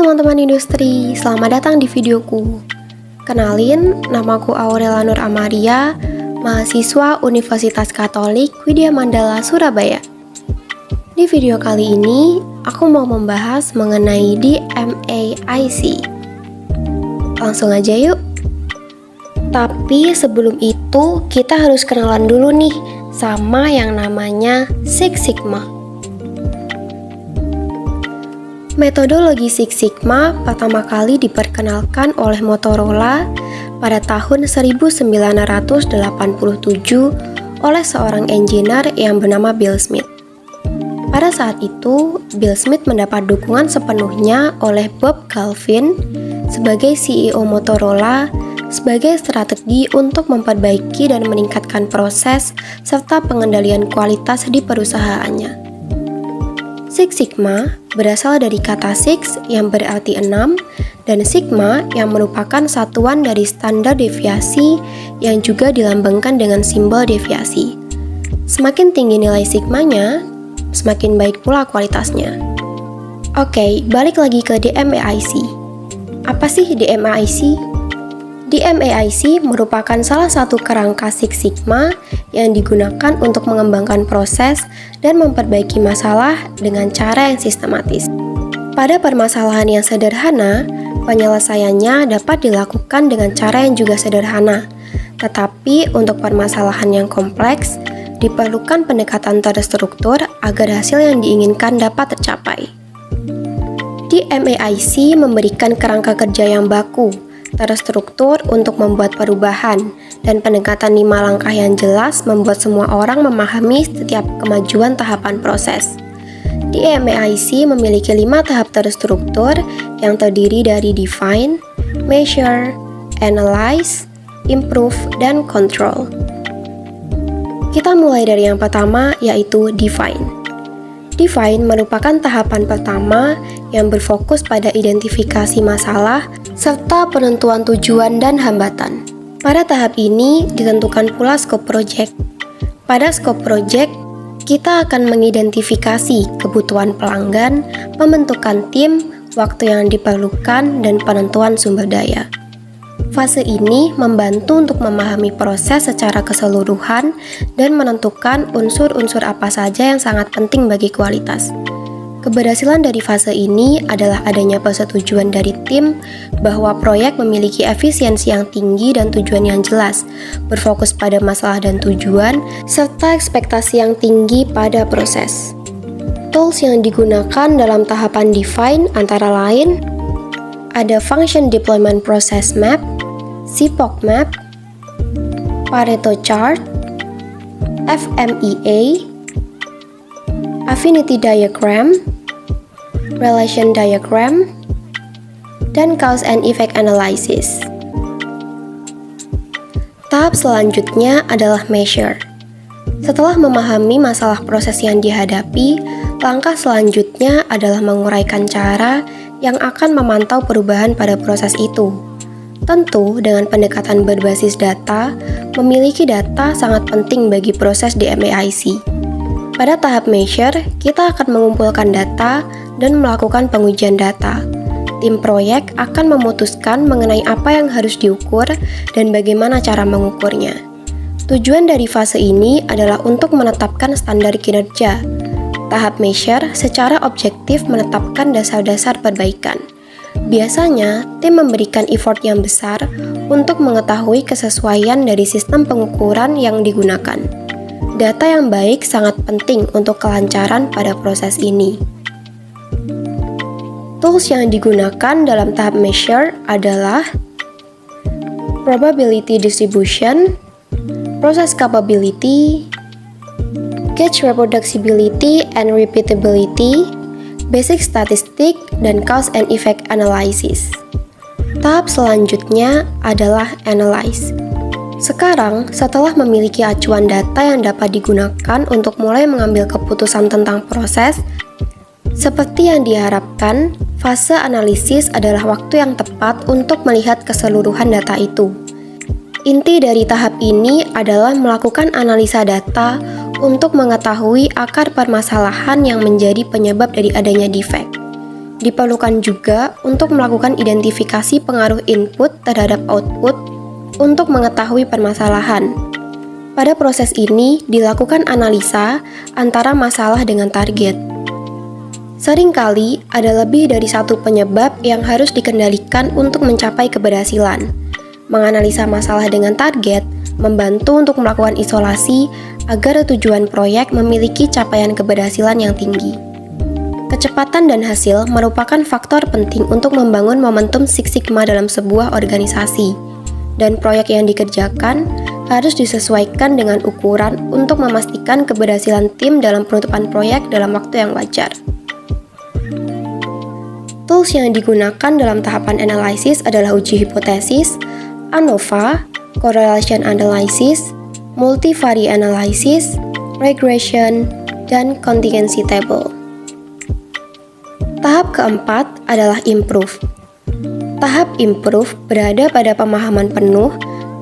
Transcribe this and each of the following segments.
teman-teman industri, selamat datang di videoku. Kenalin, namaku Aurela Nur Amaria, mahasiswa Universitas Katolik Widya Mandala, Surabaya. Di video kali ini, aku mau membahas mengenai DMAIC. Langsung aja yuk. Tapi sebelum itu, kita harus kenalan dulu nih sama yang namanya Six Sigma. Metodologi Six Sigma pertama kali diperkenalkan oleh Motorola pada tahun 1987 oleh seorang engineer yang bernama Bill Smith. Pada saat itu, Bill Smith mendapat dukungan sepenuhnya oleh Bob Galvin sebagai CEO Motorola sebagai strategi untuk memperbaiki dan meningkatkan proses serta pengendalian kualitas di perusahaannya. Six Sigma berasal dari kata six yang berarti 6 dan sigma yang merupakan satuan dari standar deviasi yang juga dilambangkan dengan simbol deviasi. Semakin tinggi nilai sigmanya, semakin baik pula kualitasnya. Oke, balik lagi ke DMAIC. Apa sih DMAIC? DMAIC merupakan salah satu kerangka Six Sigma yang digunakan untuk mengembangkan proses dan memperbaiki masalah dengan cara yang sistematis. Pada permasalahan yang sederhana, penyelesaiannya dapat dilakukan dengan cara yang juga sederhana. Tetapi untuk permasalahan yang kompleks, diperlukan pendekatan terstruktur agar hasil yang diinginkan dapat tercapai. DMAIC memberikan kerangka kerja yang baku, terstruktur untuk membuat perubahan, dan pendekatan 5 langkah yang jelas membuat semua orang memahami setiap kemajuan tahapan proses. DMAIC memiliki 5 tahap terstruktur yang terdiri dari define, measure, analyze, improve, dan control. Kita mulai dari yang pertama, yaitu define. Define merupakan tahapan pertama yang berfokus pada identifikasi masalah serta penentuan tujuan dan hambatan. Pada tahap ini ditentukan pula skop project. Pada skop project, kita akan mengidentifikasi kebutuhan pelanggan, pembentukan tim, waktu yang diperlukan, dan penentuan sumber daya. Fase ini membantu untuk memahami proses secara keseluruhan dan menentukan unsur-unsur apa saja yang sangat penting bagi kualitas. Keberhasilan dari fase ini adalah adanya persetujuan dari tim bahwa proyek memiliki efisiensi yang tinggi dan tujuan yang jelas, berfokus pada masalah dan tujuan, serta ekspektasi yang tinggi pada proses. Tools yang digunakan dalam tahapan define antara lain ada Function Deployment Process Map, CPOC Map, Pareto Chart, FMEA, Affinity Diagram, Relation Diagram, dan Cause and Effect Analysis. Tahap selanjutnya adalah measure. Setelah memahami masalah proses yang dihadapi, langkah selanjutnya adalah menguraikan cara yang akan memantau perubahan pada proses itu. Tentu, dengan pendekatan berbasis data, memiliki data sangat penting bagi proses DMAIC. Pada tahap measure, kita akan mengumpulkan data dan melakukan pengujian data. Tim proyek akan memutuskan mengenai apa yang harus diukur dan bagaimana cara mengukurnya. Tujuan dari fase ini adalah untuk menetapkan standar kinerja. Tahap measure secara objektif menetapkan dasar-dasar perbaikan. Biasanya, tim memberikan effort yang besar untuk mengetahui kesesuaian dari sistem pengukuran yang digunakan. Data yang baik sangat penting untuk kelancaran pada proses ini. Tools yang digunakan dalam tahap measure adalah probability distribution, process capability, gauge reproducibility and repeatability, basic statistik, dan cause and effect analysis. Tahap selanjutnya adalah analyze. Sekarang, setelah memiliki acuan data yang dapat digunakan untuk mulai mengambil keputusan tentang proses, seperti yang diharapkan, fase analisis adalah waktu yang tepat untuk melihat keseluruhan data itu. Inti dari tahap ini adalah melakukan analisa data untuk mengetahui akar permasalahan yang menjadi penyebab dari adanya defect. Diperlukan juga untuk melakukan identifikasi pengaruh input terhadap output untuk mengetahui permasalahan. Pada proses ini dilakukan analisa antara masalah dengan target. Seringkali ada lebih dari satu penyebab yang harus dikendalikan untuk mencapai keberhasilan. Menganalisa masalah dengan target membantu untuk melakukan isolasi agar tujuan proyek memiliki capaian keberhasilan yang tinggi. Kecepatan dan hasil merupakan faktor penting untuk membangun momentum Six Sigma dalam sebuah organisasi, dan proyek yang dikerjakan harus disesuaikan dengan ukuran untuk memastikan keberhasilan tim dalam penutupan proyek dalam waktu yang wajar. Tools yang digunakan dalam tahapan analisis adalah uji hipotesis, ANOVA, correlation analysis, multivariate analysis, regression, dan contingency table. Tahap keempat adalah improve. Tahap improve berada pada pemahaman penuh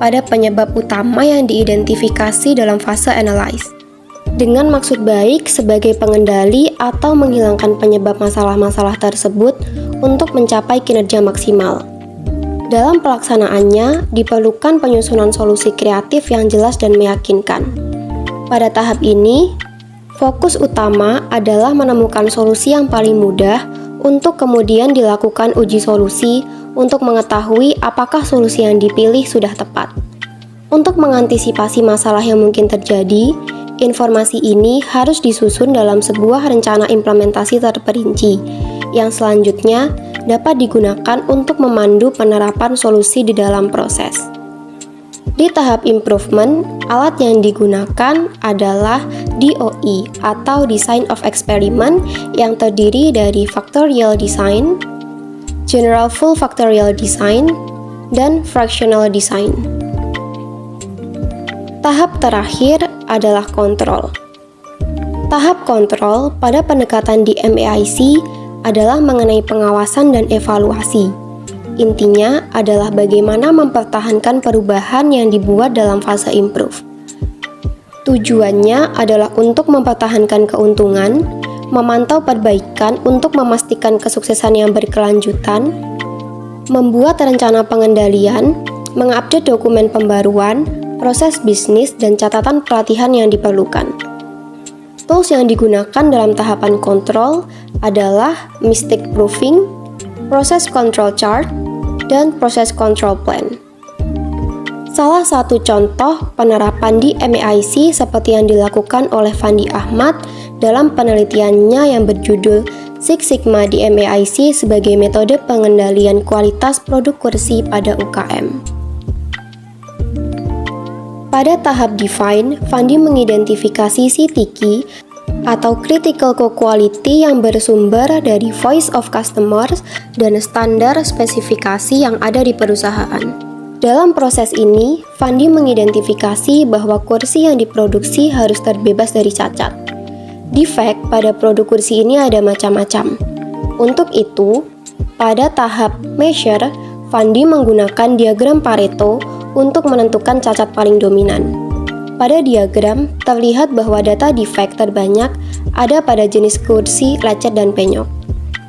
pada penyebab utama yang diidentifikasi dalam fase analyze, dengan maksud baik sebagai pengendali atau menghilangkan penyebab masalah-masalah tersebut untuk mencapai kinerja maksimal. Dalam pelaksanaannya, diperlukan penyusunan solusi kreatif yang jelas dan meyakinkan. Pada tahap ini, fokus utama adalah menemukan solusi yang paling mudah untuk kemudian dilakukan uji solusi untuk mengetahui apakah solusi yang dipilih sudah tepat. Untuk mengantisipasi masalah yang mungkin terjadi, informasi ini harus disusun dalam sebuah rencana implementasi terperinci, yang selanjutnya dapat digunakan untuk memandu penerapan solusi di dalam proses. Di tahap improvement, alat yang digunakan adalah DOE atau Design of Experiment yang terdiri dari Factorial Design, General Full Factorial Design, dan Fractional Design. Tahap terakhir adalah kontrol. Tahap kontrol pada pendekatan di MAIC adalah mengenai pengawasan dan evaluasi. Intinya adalah bagaimana mempertahankan perubahan yang dibuat dalam fase improve. Tujuannya adalah untuk mempertahankan keuntungan, memantau perbaikan untuk memastikan kesuksesan yang berkelanjutan, membuat rencana pengendalian, mengupdate dokumen pembaruan, proses bisnis, dan catatan pelatihan yang diperlukan. Tools yang digunakan dalam tahapan kontrol adalah mistake proofing, proses control chart, dan proses control plan. Salah satu contoh penerapan di MAIC seperti yang dilakukan oleh Fandi Ahmad dalam penelitiannya yang berjudul Six Sigma di MAIC sebagai metode pengendalian kualitas produk kursi pada UKM. Pada tahap define, Fandi mengidentifikasi CTQ atau Critical Co-Quality yang bersumber dari Voice of Customers dan standar spesifikasi yang ada di perusahaan. Dalam proses ini, Fandi mengidentifikasi bahwa kursi yang diproduksi harus terbebas dari cacat. Defek pada produk kursi ini ada macam-macam. Untuk itu, pada tahap measure, Fandi menggunakan diagram Pareto untuk menentukan cacat paling dominan. Pada diagram, terlihat bahwa data defect terbanyak ada pada jenis kursi, lecet, dan penyok.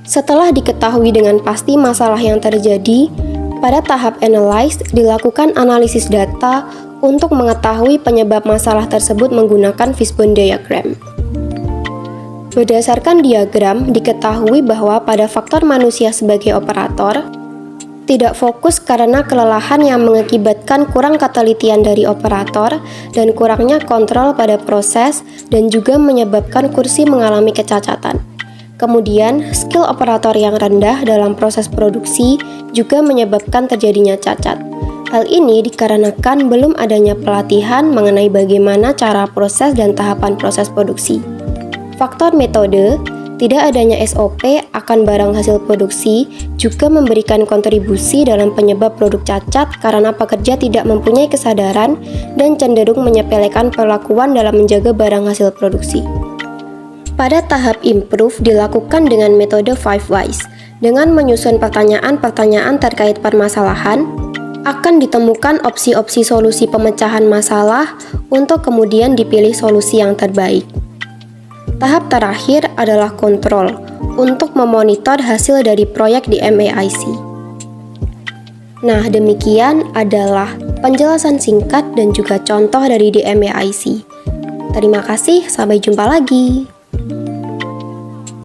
Setelah diketahui dengan pasti masalah yang terjadi, pada tahap analyze dilakukan analisis data untuk mengetahui penyebab masalah tersebut menggunakan fishbone diagram. Berdasarkan diagram, diketahui bahwa pada faktor manusia sebagai operator, tidak fokus karena kelelahan yang mengakibatkan kurang ketelitian dari operator dan kurangnya kontrol pada proses dan juga menyebabkan kursi mengalami kecacatan. Kemudian, skill operator yang rendah dalam proses produksi juga menyebabkan terjadinya cacat. Hal ini dikarenakan belum adanya pelatihan mengenai bagaimana cara proses dan tahapan proses produksi. Faktor metode, tidak adanya SOP akan barang hasil produksi juga memberikan kontribusi dalam penyebab produk cacat karena pekerja tidak mempunyai kesadaran dan cenderung menyepelekan perlakuan dalam menjaga barang hasil produksi. Pada tahap improve dilakukan dengan metode 5 whys. Dengan menyusun pertanyaan-pertanyaan terkait permasalahan, akan ditemukan opsi-opsi solusi pemecahan masalah untuk kemudian dipilih solusi yang terbaik. Tahap terakhir adalah kontrol untuk memonitor hasil dari proyek di MAIC. Nah, demikian adalah penjelasan singkat dan juga contoh dari DMAIC. Terima kasih, sampai jumpa lagi.